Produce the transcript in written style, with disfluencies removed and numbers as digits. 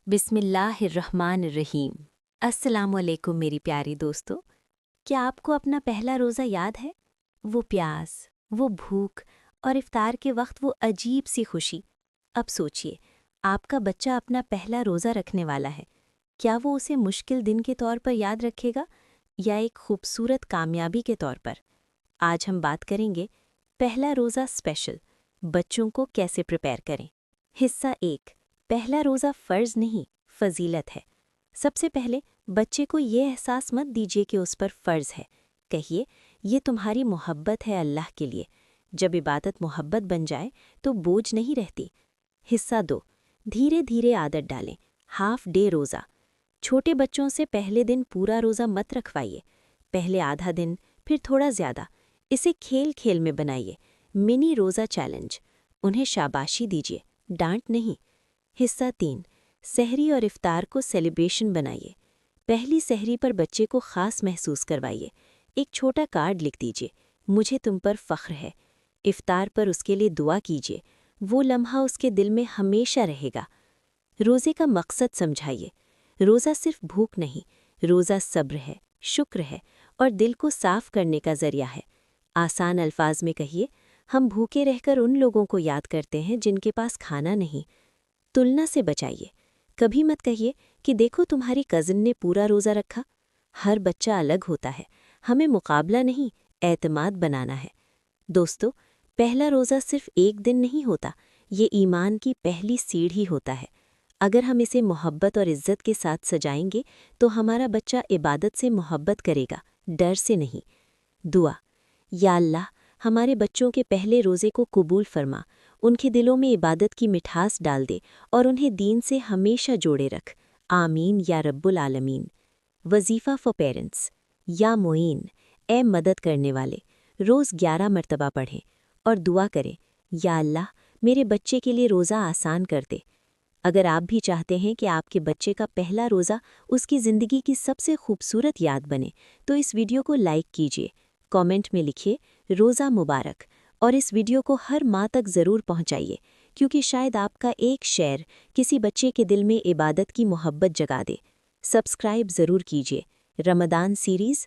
بسم اللہ الرحمن الرحیم۔ السلام علیکم میری پیاری دوستو۔ کیا آپ کو اپنا پہلا روزہ یاد ہے؟ وہ پیاس، وہ بھوک اور افطار کے وقت وہ عجیب سی خوشی۔ اب سوچئے، آپ کا بچہ اپنا پہلا روزہ رکھنے والا ہے۔ کیا وہ اسے مشکل دن کے طور پر یاد رکھے گا یا ایک خوبصورت کامیابی کے طور پر؟ آج ہم بات کریں گے پہلا روزہ اسپیشل، بچوں کو کیسے پریپیئر کریں۔ حصہ 1، پہلا روزہ فرض نہیں، فضیلت ہے۔ سب سے پہلے بچے کو یہ احساس مت دیجیے کہ اس پر فرض ہے، کہیے یہ تمہاری محبت ہے اللہ کے لیے۔ جب عبادت محبت بن جائے تو بوجھ نہیں رہتی۔ حصہ 2، دھیرے دھیرے عادت ڈالیں، ہاف ڈے روزہ۔ چھوٹے بچوں سے پہلے دن پورا روزہ مت رکھوائیے، پہلے آدھا دن، پھر تھوڑا زیادہ۔ اسے کھیل کھیل میں بنائیے، منی روزہ چیلنج۔ انہیں شاباشی دیجیے، ڈانٹ نہیں۔ حصہ 3، سحری اور افطار کو سیلیبریشن بنائیے۔ پہلی سحری پر بچے کو خاص محسوس کروائیے۔ ایک چھوٹا کارڈ لکھ دیجیے، مجھے تم پر فخر ہے۔ افطار پر اس کے لیے دعا کیجیے، وہ لمحہ اس کے دل میں ہمیشہ رہے گا۔ روزے کا مقصد سمجھائیے، روزہ صرف بھوک نہیں، روزہ صبر ہے، شکر ہے اور دل کو صاف کرنے کا ذریعہ ہے۔ آسان الفاظ میں کہیے، ہم بھوکے رہ کر ان لوگوں کو یاد کرتے ہیں جن کے پاس کھانا نہیں۔ تلنا سے بچائیے، کبھی مت کہیے کہ دیکھو تمہاری کزن نے پورا روزہ رکھا۔ ہر بچہ الگ ہوتا ہے، ہمیں مقابلہ نہیں، اعتماد بنانا ہے۔ دوستو، پہلا روزہ صرف ایک دن نہیں ہوتا، یہ ایمان کی پہلی سیڑھی ہوتا ہے۔ اگر ہم اسے محبت اور عزت کے ساتھ سجائیں گے تو ہمارا بچہ عبادت سے محبت کرے گا، ڈر سے نہیں۔ دعا: یا اللہ، ہمارے بچوں کے پہلے روزے کو قبول فرما، ان کے دلوں میں عبادت کی مٹھاس ڈال دے اور انہیں دین سے ہمیشہ جوڑے رکھ۔ آمین یا رب العالمین۔ وظیفہ فار پیرنٹس: یا معین، اے مدد کرنے والے، روز 11 مرتبہ پڑھیں اور دعا کریں، یا اللہ میرے بچے کے لیے روزہ آسان کر دے۔ اگر آپ بھی چاہتے ہیں کہ آپ کے بچے کا پہلا روزہ اس کی زندگی کی سب سے خوبصورت یاد بنے تو اس ویڈیو کو لائک کیجیے، کامنٹ میں لکھیے روزہ مبارک، اور اس ویڈیو کو ہر ماں تک ضرور پہنچائیے، کیونکہ شاید آپ کا ایک شیئر کسی بچے کے دل میں عبادت کی محبت جگا دے۔ سبسکرائب ضرور کیجیے۔ رمضان سیریز